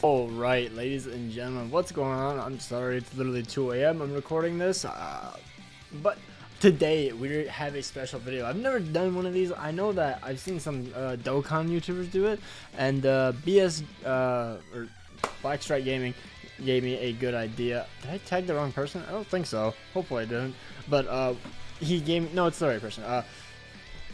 All right, ladies and gentlemen, what's going on? I'm sorry, it's literally 2 a.m. I'm recording this, but today we have a special video. I've never done one of these. I know that I've seen some Dokkan YouTubers do it, and BS or Blackstrike Gaming gave me a good idea. Did I tag the wrong person? I don't think so. Hopefully I didn't. But he gave me, no, it's the right person.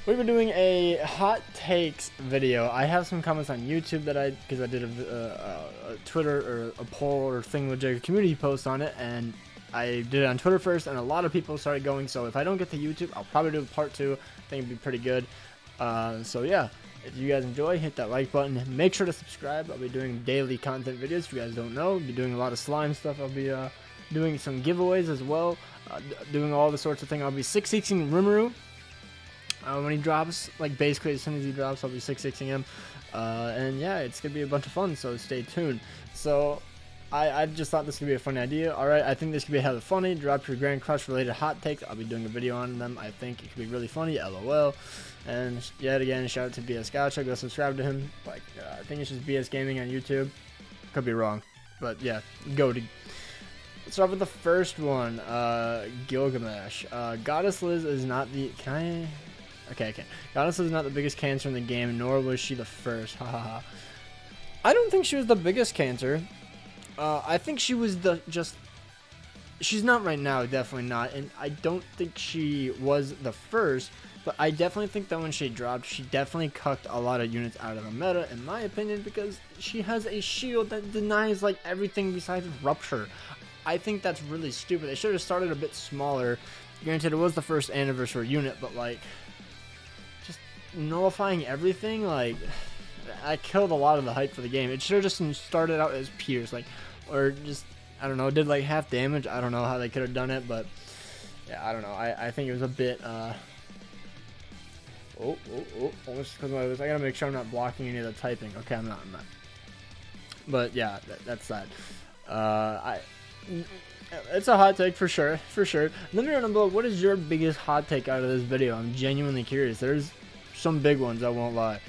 We were doing a hot takes video. I have some comments on YouTube that because I did a Twitter or a poll or thingamajig community post on it, and I did it on Twitter first, and a lot of people started going. So if I don't get to YouTube, I'll probably do a part 2. I think it'd be pretty good. So yeah, if you guys enjoy, hit that like button. Make sure to subscribe. I'll be doing daily content videos. If you guys don't know, I'll be doing a lot of slime stuff. I'll be doing some giveaways as well, doing all the sorts of things. I'll be 6-6ing Rimuru. When he drops, like basically as soon as he drops, I'll be 6-6ing him, and yeah, it's gonna be a bunch of fun, so stay tuned. So I just thought this could be a funny idea. Alright, I think this could be hella funny. Drop your Grand Crush related hot takes. I'll be doing a video on them. I think it could be really funny, lol. And yet again, shout out to BS Gacha. Go subscribe to him. Like I think it's just BS Gaming on YouTube. Could be wrong, but yeah, go to. Let's start with the first one. Gilgamesh. Goddess Liz is not the. Can I? Okay. Goddess is not the biggest cancer in the game, nor was she the first. Hahaha. I don't think she was the biggest cancer. I think she was she's not right now, definitely not. And I don't think she was the first, but I definitely think that when she dropped, she definitely cucked a lot of units out of the meta, in my opinion, because she has a shield that denies like everything besides Rupture. I think that's really stupid. They should have started a bit smaller. Granted, it was the first anniversary unit, but like, just nullifying everything, like, I killed a lot of the hype for the game. It should have just started out as Pierce, like, or just, I don't know, did like half damage. I don't know how they could have done it, but yeah, I don't know. I think it was a bit, almost because I gotta make sure I'm not blocking any of the typing. Okay, I'm not. But yeah, that's that. It's a hot take for sure. Let me know down below, what is your biggest hot take out of this video? I'm genuinely curious. There's some big ones, I won't lie.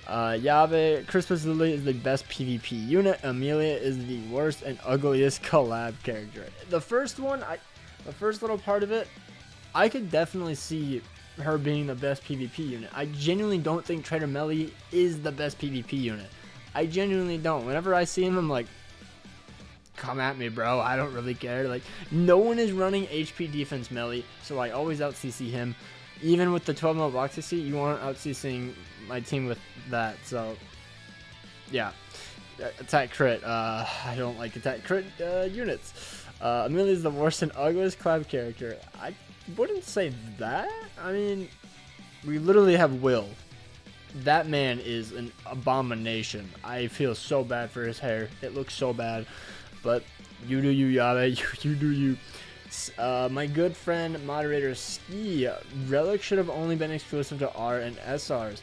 Yabe, Crispus Lily is the best PvP unit. Amelia is the worst and ugliest collab character. The first one, the first little part of it, I could definitely see her being the best PvP unit. I genuinely don't think Trader Melly is the best PvP unit. I genuinely don't. Whenever I see him, I'm like, come at me, bro. I don't really care. Like, no one is running HP defense Melly, so I always out CC him. Even with the 12 mil box CC, you aren't out CCing my team with that. So, yeah. Attack crit. I don't like attack crit units. Amelia is the worst and ugliest collab character. I wouldn't say that. I mean, we literally have Will. That man is an abomination. I feel so bad for his hair. It looks so bad. But you do you, Yabe. You do you. My good friend moderator Ski, Relic should have only been exclusive to R and SRs.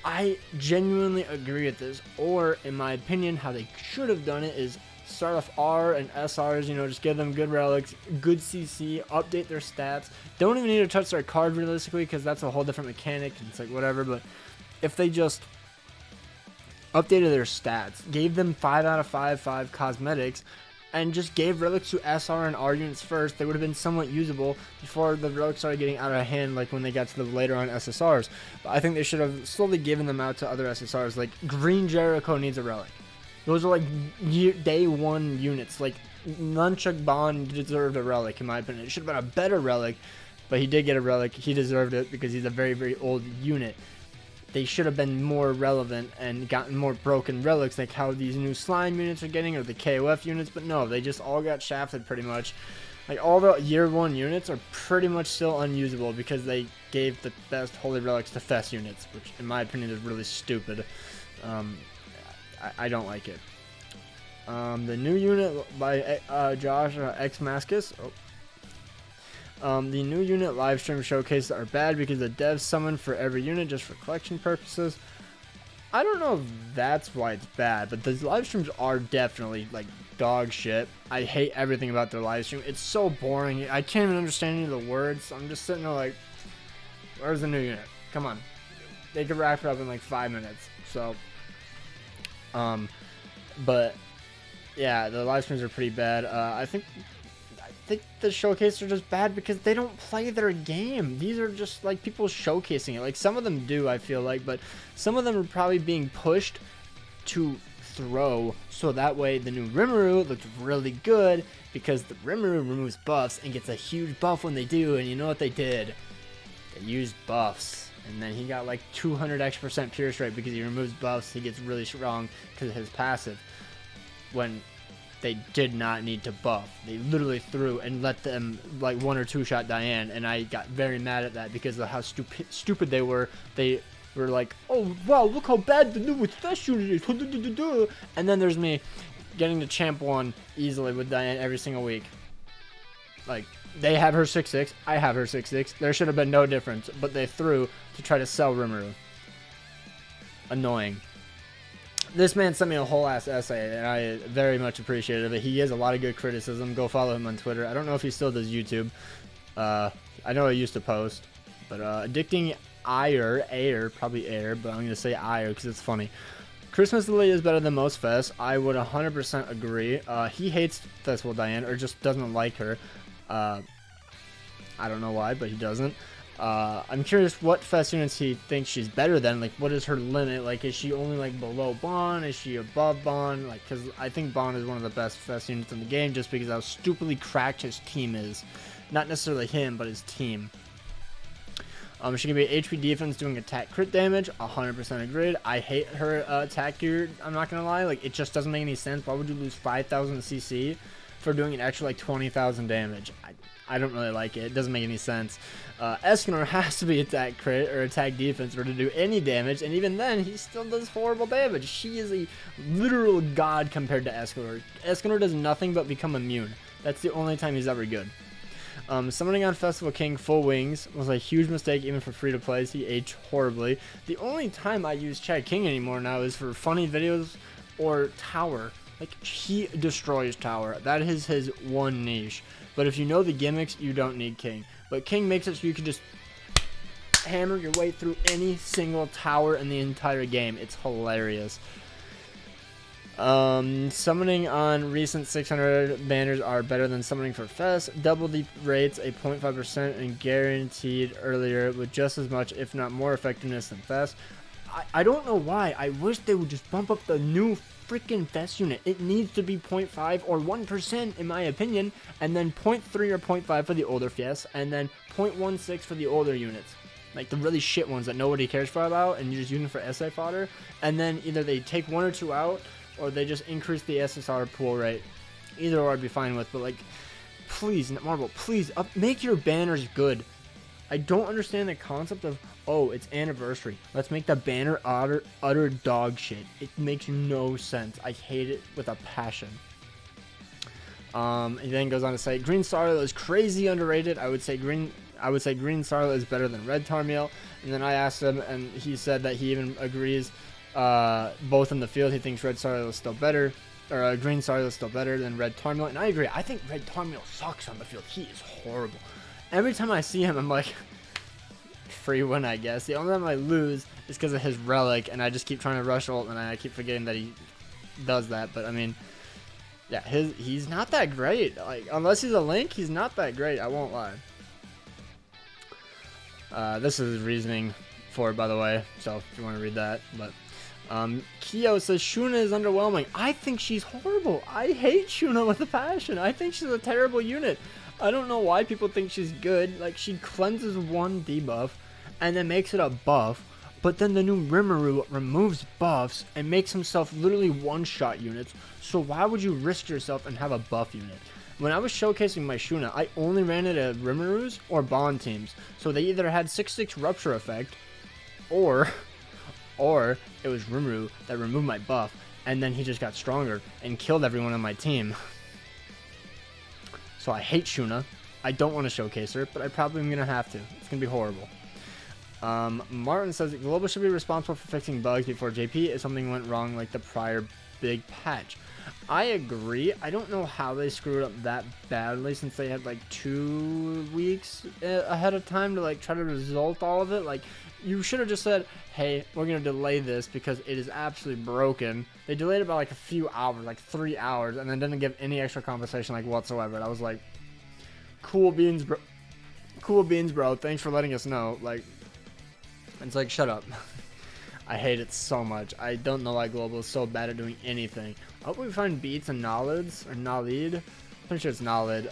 I genuinely agree with this. Or, in my opinion, how they should have done it is start off R and SRs, you know, just give them good relics, good CC, update their stats. Don't even need to touch their card realistically, because that's a whole different mechanic. It's like whatever, but if they just updated their stats, gave them 5 out of 5 cosmetics, and just gave relics to SR and R units first, they would have been somewhat usable before the relics started getting out of hand, like when they got to the later on SSRs. But I think they should have slowly given them out to other SSRs. Like Green Jericho needs a relic. Those are like day 1 units. Like Nunchuck Bond deserved a relic, in my opinion. It should have been a better relic, but he did get a relic. He deserved it because he's a very, very old unit. They should have been more relevant and gotten more broken relics, like how these new slime units are getting, or the KOF units. But no, they just all got shafted pretty much. Like all the year 1 units are pretty much still unusable because they gave the best holy relics to Fest units, which in my opinion is really stupid. I don't like it. The new unit by Josh X Mascus. The new unit live stream showcases are bad because the devs summon for every unit just for collection purposes. I don't know if that's why it's bad, but the live streams are definitely like dog shit. I hate everything about their live stream. It's so boring. I can't even understand any of the words. I'm just sitting there like, where's the new unit? Come on. They could wrap it up in like 5 minutes. So, But yeah, the live streams are pretty bad. I think the showcase are just bad because they don't play their game. These are just like people showcasing it. Like some of them do, I feel like, but some of them are probably being pushed to throw so that way the new Rimuru looks really good because the Rimuru removes buffs and gets a huge buff when they do. And you know what they did? They used buffs, and then he got like 200x% pierce rate because he removes buffs. He gets really strong because of his passive. When they did not need to buff, they literally threw and let them like 1 or 2 shot Diane, and I got very mad at that because of how stupid they were. They were like, oh wow, look how bad the newest fast unit is, and then there's me getting to champ 1 easily with Diane every single week. Like, they have her 6-6, I have her 6-6. There should have been no difference, but they threw to try to sell Rimuru. Annoying. This man sent me a whole ass essay, and I very much appreciated it. He has a lot of good criticism. Go follow him on Twitter. I don't know if he still does YouTube. I know he used to post, but Addicting Air, probably Air, but I'm going to say Air because it's funny. Christmas Lily is better than most fests. I would 100% agree. He hates Festival Diane, or just doesn't like her. I don't know why, but he doesn't. I'm curious what fest units he thinks she's better than. Like, what is her limit? Like, is she only like below Bon? Is she above Bon? Like, because I think Bon is one of the best fest units in the game, just because how stupidly cracked his team is. Not necessarily him, but his team. She can be HP defense doing attack crit damage. 100% agreed. I hate her attack gear. I'm not gonna lie. Like, it just doesn't make any sense. Why would you lose 5,000 CC for doing an extra like 20,000 damage? I don't really like it. It doesn't make any sense. Escanor has to be attack crit or attack defense or to do any damage, and even then, he still does horrible damage. She is a literal god compared to Escanor. Escanor does nothing but become immune. That's the only time he's ever good. Summoning on Festival King full wings was a huge mistake even for free-to-plays. He aged horribly. The only time I use Chad King anymore now is for funny videos or Tower. Like, he destroys Tower. That is his one niche. But if you know the gimmicks, you don't need King. But King makes it so you can just hammer your way through any single tower in the entire game. It's hilarious. Summoning on recent 600 banners are better than summoning for Fest. Double the rates, a 0.5% and guaranteed earlier with just as much, if not more effectiveness than Fest. I don't know why. I wish they would just bump up the new freaking Fest unit. It needs to be 0.5 or 1% in my opinion, and then 0.3 or 0.5 for the older Fies, and then 0.16 for the older units. Like the really shit ones that nobody cares for about, and you just use them for SA fodder. And then either they take 1 or 2 out, or they just increase the SSR pool rate. Either or I'd be fine with, but like, please, Marvel, please, make your banners good. I don't understand the concept of, oh, it's anniversary, let's make the banner utter dog shit. It makes no sense. I hate it with a passion. And then goes on to say, Green Starla is crazy underrated. I would say Green Starla is better than Red Tarmiel. And then I asked him, and he said that he even agrees. Both in the field, he thinks Red Starla is still better, or Green Starla is still better than Red Tarmiel. And I agree. I think Red Tarmiel sucks on the field. He is horrible. Every time I see him, I'm like, free win, I guess. The only time I lose is because of his relic, and I just keep trying to rush ult, and I keep forgetting that he does that. But I mean, yeah, he's not that great. Like, unless he's a Link, he's not that great. I won't lie. This is his reasoning for it, by the way. So if you want to read that, but. Kyo says Shuna is underwhelming. I think she's horrible. I hate Shuna with a passion. I think she's a terrible unit. I don't know why people think she's good. Like, she cleanses 1 debuff and then makes it a buff, but then the new Rimuru removes buffs and makes himself literally one-shot units. So why would you risk yourself and have a buff unit? When I was showcasing my Shuna, I only ran it at Rimurus or Bond teams. So they either had 6/6 Rupture effect, or it was Rimuru that removed my buff, and then he just got stronger and killed everyone on my team. So I hate Shuna. I don't want to showcase her, but I probably am going to have to. It's going to be horrible. Martin says that Global should be responsible for fixing bugs before JP if something went wrong like the prior big patch. I agree. I don't know how they screwed up that badly since they had like 2 weeks ahead of time to like try to result all of it. Like, you should have just said, hey, we're going to delay this because it is absolutely broken. They delayed it by like a few hours, like 3 hours, and then didn't give any extra compensation like whatsoever. And I was like, cool beans, bro. Cool beans, bro. Thanks for letting us know. Like, it's like, shut up. I hate it so much. I don't know why Global is so bad at doing anything. I hope we find Beats and Nalids, or Nalid. Pretty sure it's Nalid.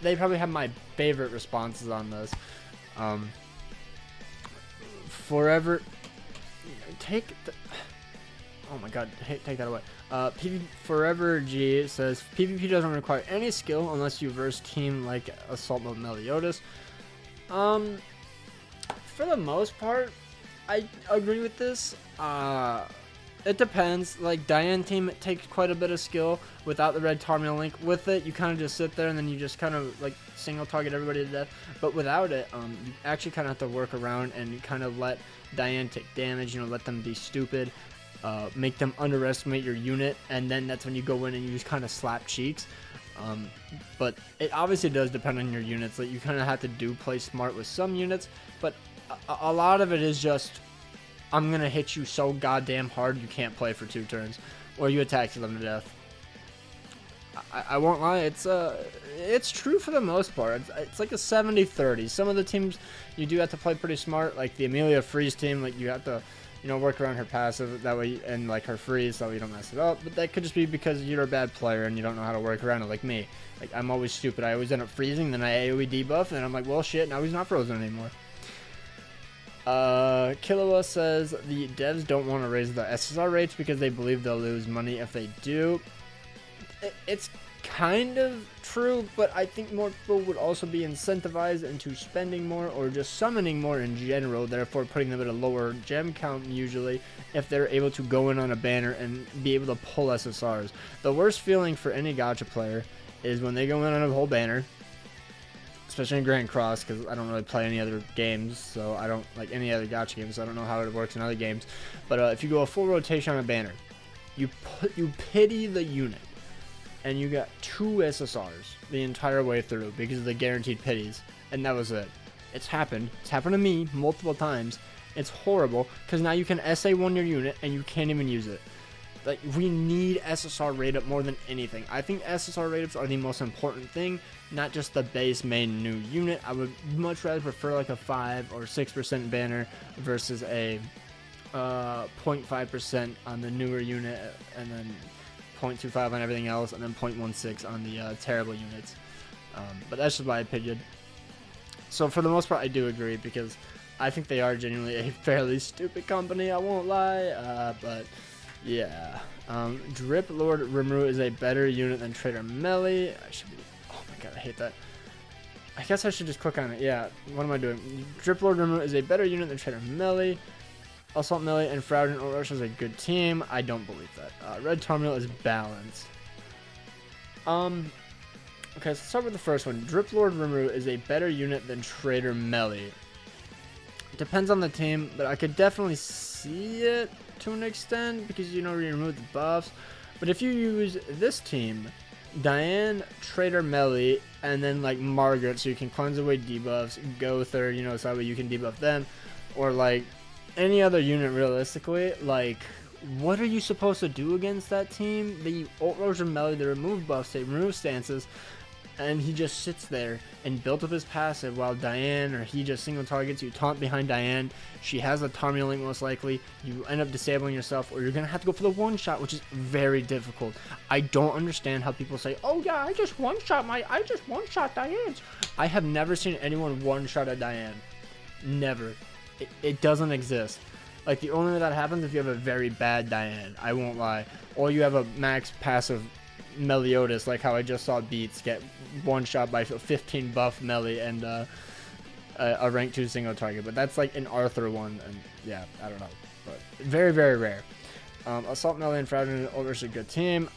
They probably have my favorite responses on this. Forever, oh my god, take that away. Forever G says PvP doesn't require any skill unless you verse team like Assault Mode Meliodas. For the most part, I agree with this. It depends. Like Diane team, it takes quite a bit of skill without the red Tarmiel link. With it, you kind of just sit there and then you just kind of like single target everybody to death. But without it, you actually kind of have to work around and you kind of let Diane take damage. You know, let them be stupid, make them underestimate your unit, and then that's when you go in and you just kind of slap cheeks. But it obviously does depend on your units. Like you kind of have to play smart with some units, but a lot of it is just, I'm going to hit you so goddamn hard you can't play for 2 turns, or you attack them to death. I won't lie, it's true for the most part. It's like a 70-30. Some of the teams you do have to play pretty smart, like the Amelia Freeze team, like you have to, you know, work around her passive that way, and like her freeze so you don't mess it up. But that could just be because you're a bad player and you don't know how to work around it, like me. Like I'm always stupid. I always end up freezing, then I AoE debuff, and then I'm like, well shit, now he's not frozen anymore. Killua says the devs don't want to raise the SSR rates because they believe they'll lose money if they do. It's kind of true, but I think more people would also be incentivized into spending more or just summoning more in general, therefore putting them at a lower gem count usually if they're able to go in on a banner and be able to pull SSRs. The worst feeling for any gacha player is when they go in on a whole banner, especially in Grand Cross, because I don't really play any other games, so I don't like any other gacha games, so I don't know how it works in other games. But if you go a full rotation on a banner, you pity the unit, and you got 2 SSRs the entire way through because of the guaranteed pities, and that was it. It's happened. It's happened to me multiple times. It's horrible because now you can SA1 your unit and you can't even use it. Like, we need SSR rate up more than anything. I think SSR rate ups are the most important thing, not just the base main new unit. I would much rather prefer like a 5 or 6% banner versus a 0.5% on the newer unit, and then 0.25 on everything else, and then 0.16 on the terrible units. But that's just my opinion. So for the most part, I do agree because I think they are genuinely a fairly stupid company. I won't lie, but yeah. Drip Lord Rimuru is a better unit than Trader Melly. I should be. Oh my god, I hate that. I guess I should just click on it. Yeah. What am I doing? Drip Lord Rimuru is a better unit than Trader Melly. Assault Melee and Frouden Orochi is a good team. I don't believe that. Red Tarmiel is balanced. Okay, so let's start with the first one. Drip Lord Rimuru is a better unit than Trader Melly. Depends on the team, but I could definitely see it to an extent because, you know, you remove the buffs. But if you use this team, Diane, Trader Melly, and then like Margaret, so you can cleanse away debuffs, go third, you know, so that way you can debuff them, or like any other unit realistically, like, what are you supposed to do against that team? They ult Roger Melly, they remove buffs, they remove stances, and he just sits there and built up his passive while Diane or he just single targets you, taunt behind Diane. She has a Tarmiel link most likely. You end up disabling yourself, or you're gonna have to go for the one shot, which is very difficult. I don't understand how people say, "Oh yeah, I just one shot Diane's." I have never seen anyone one shot a Diane. Never. It doesn't exist. Like, the only way that happens if you have a very bad Diane, I won't lie. Or you have a max passive Meliodas, like how I just saw Beats get one shot by 15 buff Melly and a rank 2 single target. But that's like an Arthur one, and yeah, I don't know. But very, very rare. Assault Melly and Frouden is a good team.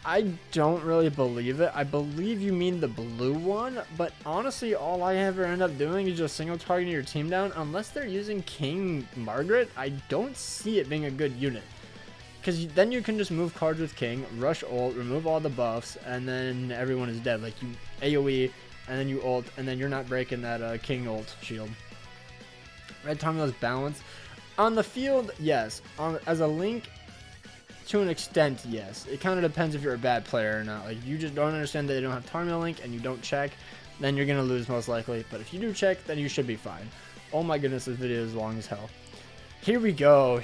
I don't really believe it. I believe you mean the blue one, but honestly, all I ever end up doing is just single targeting your team down. Unless they're using King Margaret, I don't see it being a good unit. Because then you can just move cards with King, rush ult, remove all the buffs, and then everyone is dead. Like, you AoE, and then you ult, and then you're not breaking that King ult shield. Red Tarmiel is balanced. On the field, yes. As a Link, to an extent, yes. It kind of depends if you're a bad player or not. Like, if you just don't understand that they don't have Tarmiel Link and you don't check, then you're going to lose most likely. But if you do check, then you should be fine. Oh my goodness, this video is long as hell. Here we go.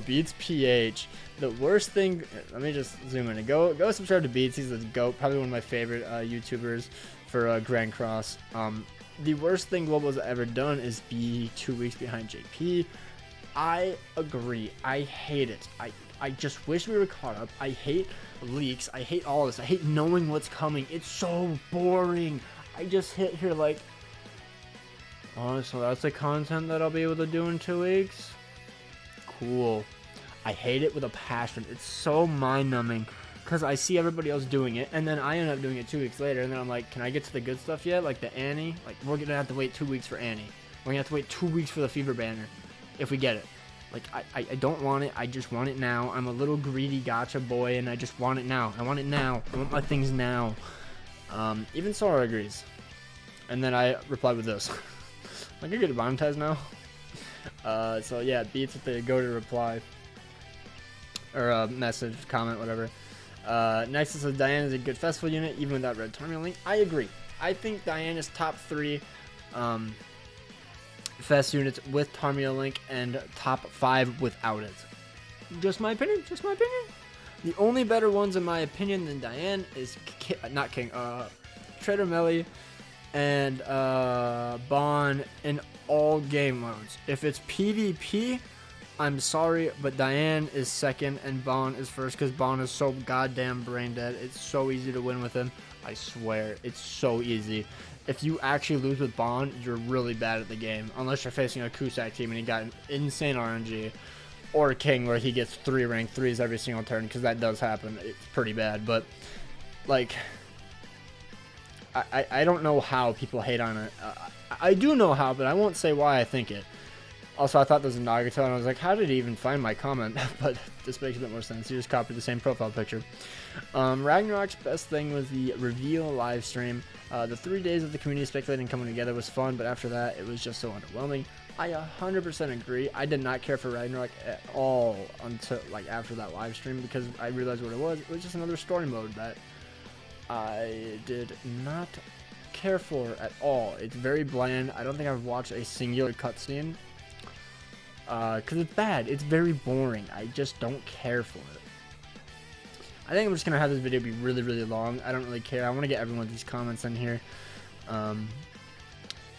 Beats PH. The worst thing, let me just zoom in and go subscribe to Beats. He's the GOAT, probably one of my favorite YouTubers for Grand Cross. The worst thing Global has ever done is be 2 weeks behind JP. I agree. I hate it. I just wish we were caught up. I hate leaks. I hate all this. I hate knowing what's coming. It's so boring. I just hit here like, oh, so that's the content that I'll be able to do in 2 weeks? Cool. I hate it with a passion. It's so mind-numbing because I see everybody else doing it, and then I end up doing it 2 weeks later, and then I'm like, can I get to the good stuff yet? Like the Annie? Like, we're going to have to wait 2 weeks for Annie. We're going to have to wait 2 weeks for the Fever banner if we get it. Like, I don't want it. I just want it now. I'm a little greedy gotcha boy, and I just want it now. I want it now. I want my things now. Even Sora agrees. And then I replied with this. Like, I get monetized now. So yeah, Beats with the go to reply. Or a message, comment, whatever. Nexus says Diana is a good festival unit, even without Red Tarmiel Link. I agree. I think Diana is top 3 fest units with Tarmiel Link and top 5 without it. Just my opinion. The only better ones in my opinion than Diane is Trader Melly and Bon in all game modes. If it's PvP, I'm sorry, but Diane is second and Bon is first because Bon is so goddamn brain dead. It's so easy to win with him. I swear, it's so easy. If you actually lose with Bon, you're really bad at the game. Unless you're facing a Cusack team and he got an insane RNG. Or King where he gets 3 rank 3s every single turn, because that does happen. It's pretty bad, but like, I don't know how people hate on it. I do know how, but I won't say why I think it. Also, I thought this was Nagato, and I was like, how did he even find my comment? But this makes a bit more sense. He just copied the same profile picture. Ragnarok's best thing was the reveal live stream. The 3 days of the community speculating coming together was fun, but after that, it was just so underwhelming. I 100% agree. I did not care for Ragnarok at all until like after that live stream, because I realized what it was. It was just another story mode that I did not care for at all. It's very bland. I don't think I've watched a singular cutscene. Because it's bad. It's very boring. I just don't care for it. I think I'm just going to have this video be really, really long. I don't really care. I want to get everyone these comments in here.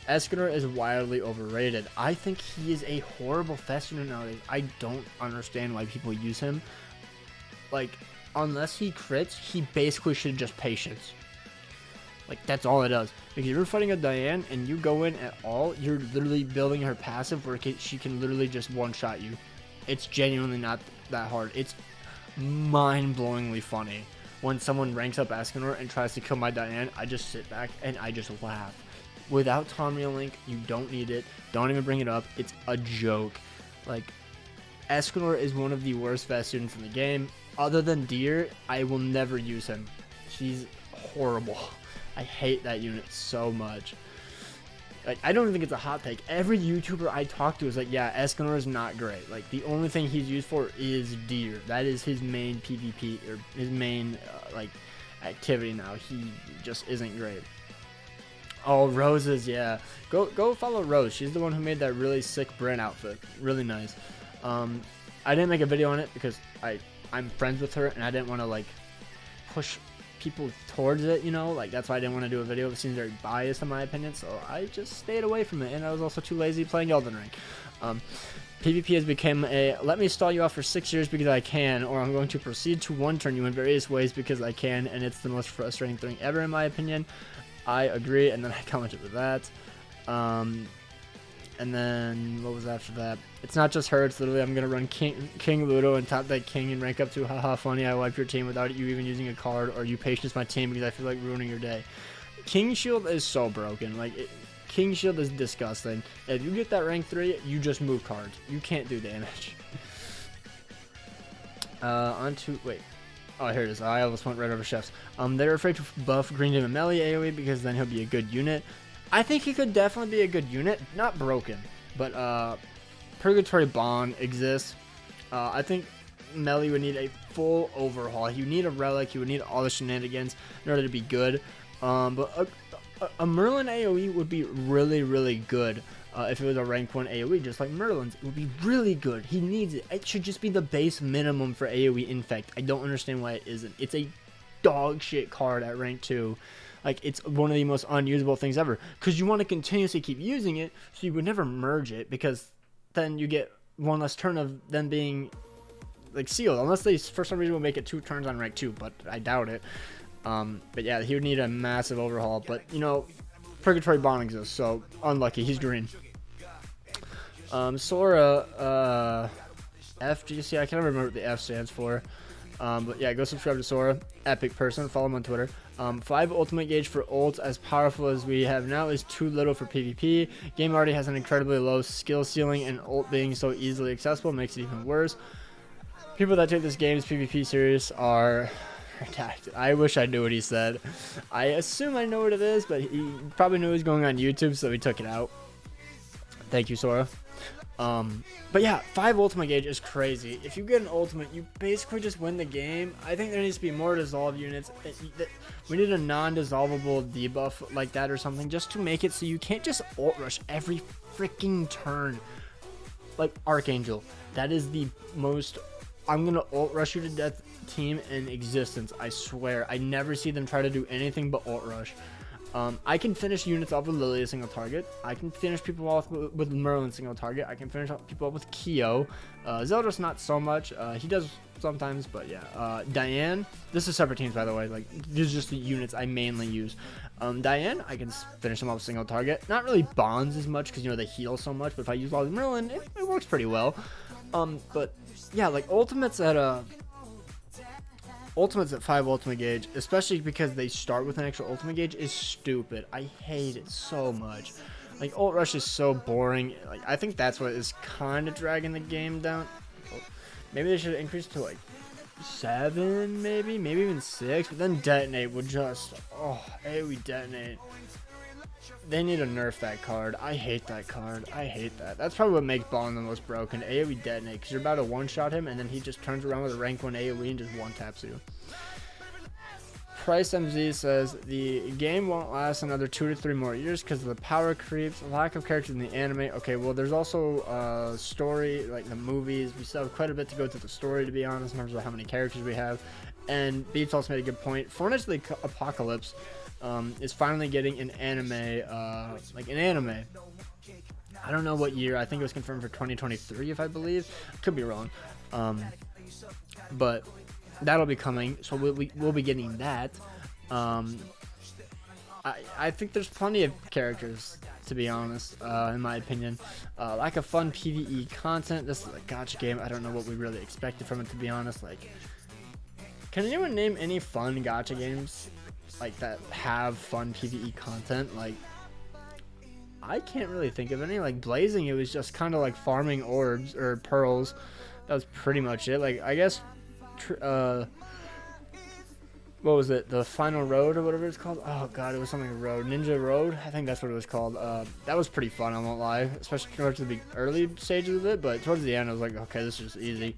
Escanor is wildly overrated. I think he is a horrible fest unit nowadays. I don't understand why people use him. Like, unless he crits, he basically should just patience. Like, that's all it does. Because if you're fighting a Diane and you go in at all, you're literally building her passive where she can literally just one-shot you. It's genuinely not that hard. It's mind-blowingly funny. When someone ranks up Escanor and tries to kill my Diane, I just sit back and I just laugh. Without Tarmiel Link, you don't need it. Don't even bring it up. It's a joke. Like, Escanor is one of the worst fast units in the game. Other than Deer, I will never use him. He's horrible. I hate that unit so much. Like, I don't even think it's a hot take. Every YouTuber I talk to is like, yeah, Escanor is not great. Like, the only thing he's used for is Deer. That is his main PvP, or his main, like, activity now. He just isn't great. Oh, Roses, yeah. Go follow Rose. She's the one who made that really sick Brent outfit. Really nice. I didn't make a video on it because I'm friends with her, and I didn't want to, like, push people towards it, you know, like, that's why I didn't want to do a video. It seems very biased in my opinion, so I just stayed away from it, and I was also too lazy playing Elden Ring. PvP has become a let me stall you off for 6 years because I can, or I'm going to proceed to one-turn you in various ways because I can, and it's the most frustrating thing ever in my opinion. I agree, and then I commented with that. And then, what was after that? It's not just her, it's literally, I'm going to run King Ludo and top that King and rank up to, haha, funny, I wipe your team without you even using a card, or you patience my team because I feel like ruining your day. King Shield is so broken. Like, King Shield is disgusting. If you get that rank 3, you just move cards. You can't do damage. Wait. Oh, here it is. I almost went right over Chefs. They're afraid to buff Green Demon Melee AoE because then he'll be a good unit. I think he could definitely be a good unit, not broken. But Purgatory Bond exists. I think Melee would need a full overhaul. You need a relic. You would need all the shenanigans in order to be good. But a Merlin AoE would be really, really good. If it was a rank 1 AoE, just like Merlin's, it would be really good. He needs it. It should just be the base minimum for AoE Infect. I don't understand why it isn't. It's a dog shit card at rank 2. Like, it's one of the most unusable things ever. Because you want to continuously keep using it, so you would never merge it, because then you get one less turn of them being, like, sealed. Unless they, for some reason, will make it 2 turns on rank 2, but I doubt it. But yeah, he would need a massive overhaul. But, you know, Purgatory Bond exists, so unlucky. He's green. Sora, FGC, I can't remember what the F stands for. But yeah, go subscribe to Sora. Epic person. Follow him on Twitter. 5 ultimate gauge for ults as powerful as we have now is too little for PvP. Game already has an incredibly low skill ceiling, and ult being so easily accessible makes it even worse. People that take this game's PvP serious are redacted. I wish I knew what he said. I assume I know what it is, but he probably knew it was going on YouTube, so he took it out. Thank you, Sora. But yeah, 5 ultimate gauge is crazy. If you get an ultimate, you basically just win the game. I think there needs to be more dissolve units. We need a non-dissolvable debuff like that or something, just to make it so you can't just ult rush every freaking turn. Like Archangel, that is the most I'm gonna ult rush you to death team in existence. I swear, I never see them try to do anything but ult rush. I can finish units off with Lily a single target. I can finish people off with Merlin single target. I can finish people off with Kyo. Zelda's not so much. He does sometimes, but yeah. Diane, this is separate teams by the way. Like, these are just the units I mainly use. Diane, I can finish them off with single target. Not really bonds as much because, you know, they heal so much. But if I use all Merlin, it works pretty well. But yeah, like ultimates at 5 ultimate gauge, especially because they start with an extra ultimate gauge, is stupid. I hate it so much. Like, ult rush is so boring. Like, I think that's what is kind of dragging the game down. Maybe they should increase to like 7, maybe even 6. But then detonate would just, AoE detonate. They need to nerf that card. I hate that card. I hate that. That's probably what makes Bond the most broken. AoE detonate, because you're about to one-shot him, and then he just turns around with a rank 1 AoE and just one-taps you. Price MZ says, the game won't last another 2 to 3 more years because of the power creeps, lack of characters in the anime. Okay, well, there's also story, like the movies. We still have quite a bit to go through the story, to be honest, in terms of how many characters we have. And Beats also made a good point. Fortnite the Apocalypse is finally getting an anime, I don't know what year. I think it was confirmed for 2023, if I believe. Could be wrong. But that'll be coming, so we'll be getting that. I think there's plenty of characters, to be honest, in my opinion. Lack of fun PvE content. This is a gacha game. I don't know what we really expected from it, to be honest. Like, can anyone name any fun gacha games like that have fun PvE content? Like, I can't really think of any. Like Blazing, it was just kind of like farming orbs or pearls. That was pretty much it. Like, I guess what was it, the Final Road or whatever it's called? Oh god, it was something Road, Ninja Road, I think that's what it was called. That was pretty fun, I won't lie, especially towards the early stages of it, but towards the end I was like, okay, this is just easy.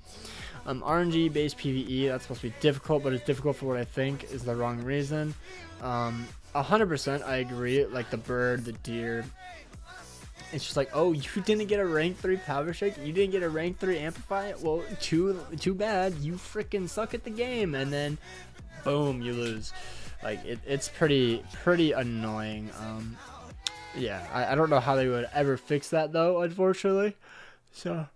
RNG based PvE, that's supposed to be difficult, but it's difficult for what I think is the wrong reason. 100% I agree, like the bird, the deer, it's just like, oh, you didn't get a rank 3 power shake, you didn't get a rank 3 amplify, well, too bad, you freaking suck at the game, and then boom, you lose. Like, it's pretty annoying. Yeah, I don't know how they would ever fix that though, unfortunately. So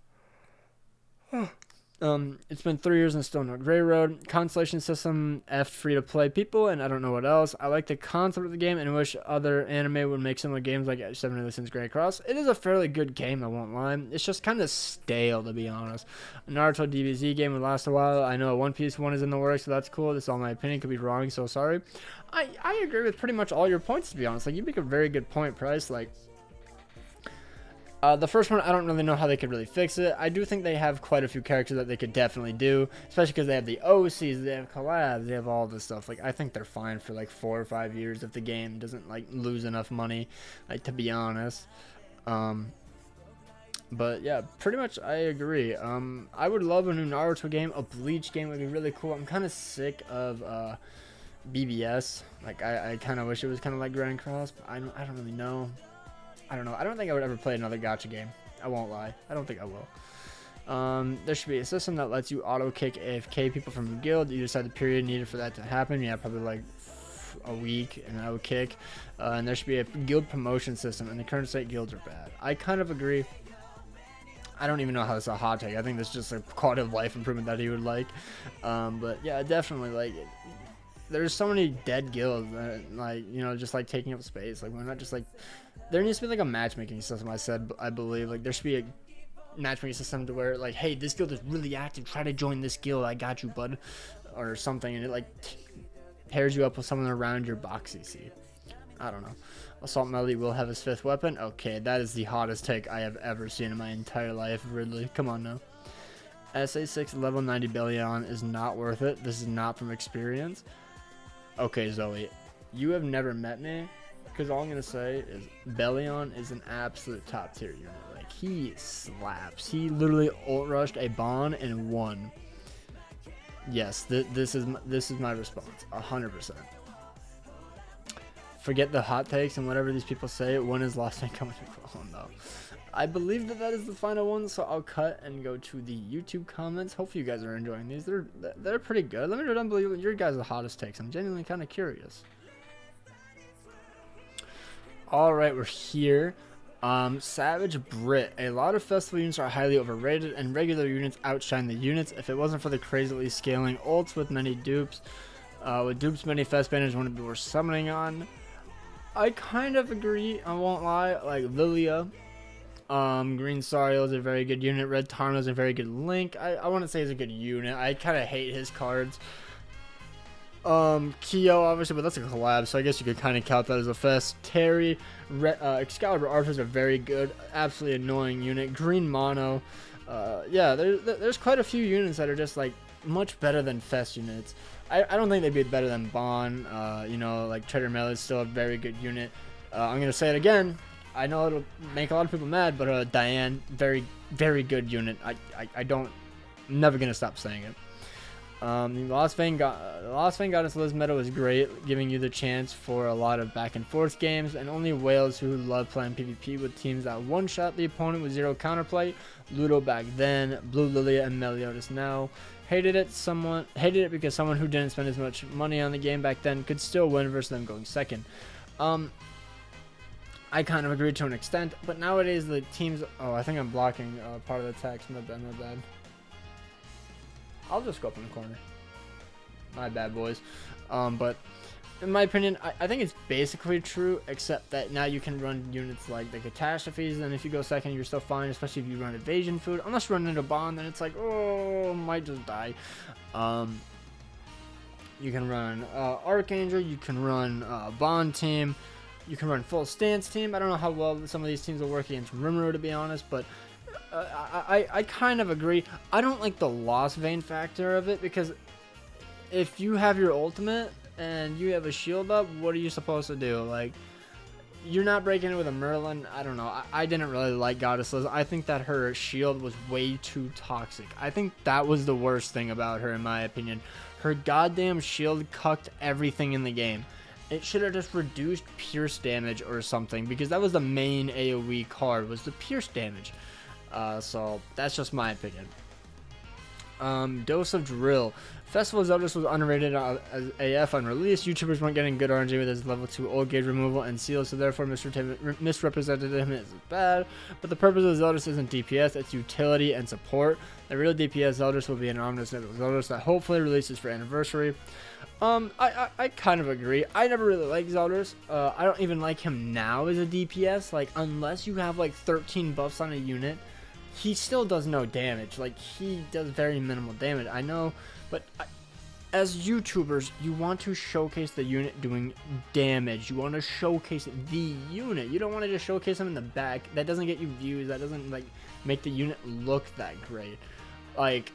it's been 3 years and still no Grey Road. Constellation system F free to play people, and I don't know what else. I like the concept of the game and wish other anime would make similar games like Seven Deadly Sins Grey Cross. It is a fairly good game, I won't lie. It's just kind of stale, to be honest. A Naruto DBZ game would last a while. I know a One Piece one is in the works, so that's cool. This is all my opinion, could be wrong, so sorry. I agree with pretty much all your points, to be honest. Like, you make a very good point, Price. Like, the first one, I don't really know how they could really fix it. I do think they have quite a few characters that they could definitely do, especially because they have the OCs, they have collabs, they have all this stuff. Like, I think they're fine for like 4 or 5 years if the game doesn't like lose enough money, like, to be honest. But yeah, pretty much I agree. I would love a new Naruto game. A Bleach game would be really cool. I'm kind of sick of BBS. Like I kind of wish it was kind of like Grand Cross, but I don't really know. I don't know. I don't think I would ever play another gacha game. I won't lie. I don't think I will. There should be a system that lets you auto kick AFK people from your guild. You decide the period needed for that to happen. Yeah, probably like a week, and I would kick. And there should be a guild promotion system. And the current state guilds are bad. I kind of agree. I don't even know how this is a hot take. I think this is just a quality of life improvement that he would like. But yeah, definitely like there's so many dead guilds that, like, you know, just like taking up space. Like, why not just like there needs to be like a matchmaking system. I believe like there should be a matchmaking system to where like, hey, this guild is really active. Try to join this guild. I got you, bud, or something, and it like pairs you up with someone around your box CC. I don't know. Assault Melody will have his 5th weapon. Okay, that is the hottest take I have ever seen in my entire life. Ridley, come on now. SA6 level 90 Bellion is not worth it. This is not from experience. Okay, Zoe, you have never met me, because all I'm going to say is Bellion is an absolute top tier unit. Like, he slaps. He literally ult rushed a Bon and won. Yes, this is my response, 100%. Forget the hot takes and whatever these people say. When is Lost Vein coming to Chrome? Oh, no. I believe that is the final one, so I'll cut and go to the YouTube comments. Hopefully you guys are enjoying these. They're pretty good. Let me know down below your guys' hottest takes. I'm genuinely kind of curious. All right, we're here. Savage Brit. A lot of festival units are highly overrated, and regular units outshine the units. If it wasn't for the crazily scaling ults with many dupes, many fest banners wouldn't be worth summoning on. I kind of agree. I won't lie. Like Lilia, Green Sario is a very good unit. Red Tarno is a very good link. I want to say is a good unit. I kind of hate his cards. Kyo obviously, but that's a collab, so I guess you could kind of count that as a fest. Terry, Excalibur Archers are very good. Absolutely annoying unit. Green Mono. Yeah, there's quite a few units that are just like much better than fest units. I don't think they'd be better than Bon. You know, like Trader Mel is still a very good unit. I'm gonna say it again. I know it'll make a lot of people mad, but Diane, very, very good unit. I'm never gonna stop saying it. Lost Vein Goddess Liz Meadow is great, giving you the chance for a lot of back and forth games, and only whales who love playing PvP with teams that one-shot the opponent with zero counterplay. Ludo back then, Blue Lilia and Meliodas now. Hated it because someone who didn't spend as much money on the game back then could still win versus them going second. I kind of agree to an extent, but nowadays the teams... Oh, I think I'm blocking part of the text. My bad. I'll just go up in the corner. My bad, boys. But in my opinion, I think it's basically true, except that now you can run units like the Catastrophes, and if you go second, you're still fine, especially if you run Evasion Food. Unless you run into Bond, then it's like, oh, might just die. You can run Archangel, you can run Bond Team, you can run Full Stance Team. I don't know how well some of these teams will work against Rimuru, to be honest, but I kind of agree. I don't like the Lost Vein factor of it, because if you have your ultimate and you have a shield up, what are you supposed to do? Like, you're not breaking it with a Merlin. I don't know. I didn't really like Goddess Liz. I think that her shield was way too toxic. I think that was the worst thing about her, in my opinion. Her goddamn shield cucked everything in the game. It should have just reduced pierce damage or something, because that was the main AoE card, was the pierce damage. So that's just my opinion. Dose of Drill. Festival Zeldris was underrated as AF on release. YouTubers weren't getting good RNG with his level 2 old gauge removal and seal, so therefore misrepresented him as bad. But the purpose of Zeldris isn't DPS, it's utility and support. The real DPS Zeldris will be an ominous Zeldris that hopefully releases for anniversary. I kind of agree. I never really liked Zeldris. I don't even like him now as a DPS. Like, unless you have like 13 buffs on a unit, he still does no damage. Like, he does very minimal damage. I know, but as YouTubers, you want to showcase the unit doing damage. You want to showcase the unit. You don't want to just showcase him in the back. That doesn't get you views. That doesn't like make the unit look that great. Like,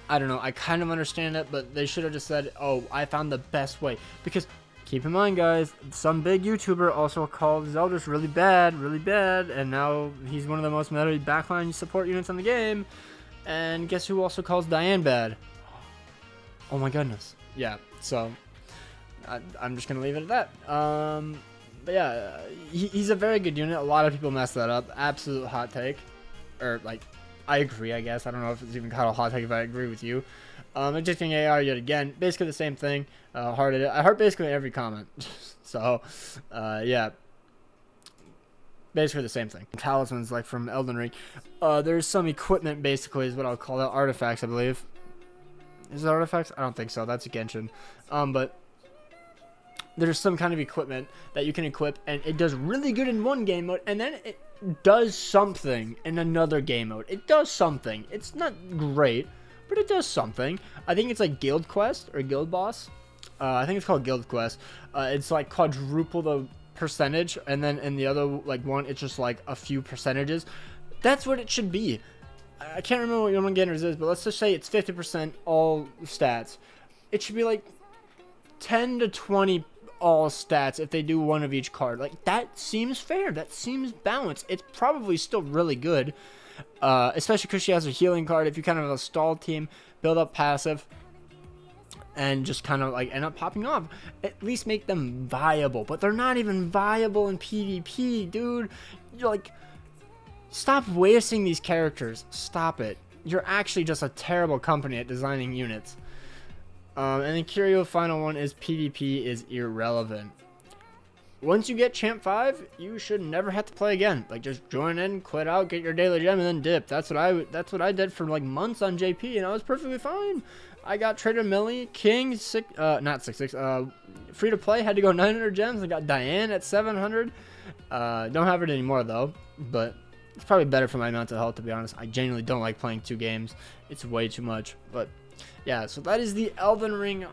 I don't know. I kind of understand it, but they should have just said, "Oh, I found the best way." Because keep in mind, guys, some big YouTuber also called Zeldris really bad, and now he's one of the most meta backline support units in the game. And guess who also calls Diane bad? Oh my goodness. Yeah, so I'm just gonna leave it at that. But yeah, he's a very good unit. A lot of people mess that up. Absolute hot take, or like, I agree. I guess I don't know if it's even called a hot take if I agree with you. Ejecting AR yet again, basically the same thing. I heart basically every comment. So, yeah, basically the same thing. Talismans like from Elden Ring. There's some equipment basically is what I'll call it. Artifacts, I believe. Is it artifacts? I don't think so. That's a Genshin. But there's some kind of equipment that you can equip, and it does really good in one game mode, and then it does something in another game mode. It does something. It's not great, but it does something. I think it's like Guild Quest or Guild Boss. I think it's called Guild Quest. It's like quadruple the percentage, and then in the other like one, it's just like a few percentages. That's what it should be. I can't remember what Young Gainers is, but let's just say it's 50% all stats. It should be like 10 to 20 all stats if they do one of each card. Like, that seems fair. That seems balanced. It's probably still really good, especially because she has a healing card. If you kind of have a stall team, build up passive, and just kind of like end up popping off, at least make them viable. But they're not even viable in PvP, dude. You're like, stop wasting these characters. Stop it. You're actually just a terrible company at designing units. And then Curio final one is PvP is irrelevant. Once you get Champ 5, you should never have to play again. Like, just join in, quit out, get your daily gem, and then dip. That's what I did for like months on JP, and I was perfectly fine. I got Trader Millie, King, not 6-6, free to play, had to go 900 gems. I got Diane at 700. Don't have it anymore though, but it's probably better for my mental health, to be honest. I genuinely don't like playing 2 games. It's way too much. But yeah, so that is the Elden Ring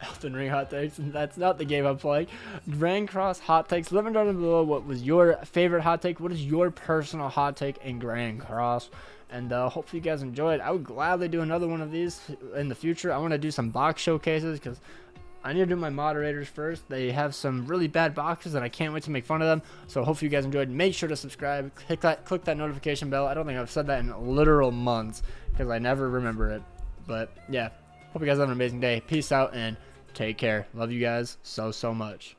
hot takes, and that's not the game I'm playing. Grand Cross hot takes. Let me know down below what was your favorite hot take. What is your personal hot take in Grand Cross? And hopefully you guys enjoyed. I would gladly do another one of these in the future. I want to do some box showcases because I need to do my moderators first. They have some really bad boxes and I can't wait to make fun of them. So hopefully you guys enjoyed. Make sure to subscribe. Click that notification bell. I don't think I've said that in literal months because I never remember it. But yeah, hope you guys have an amazing day. Peace out and take care. Love you guys so much.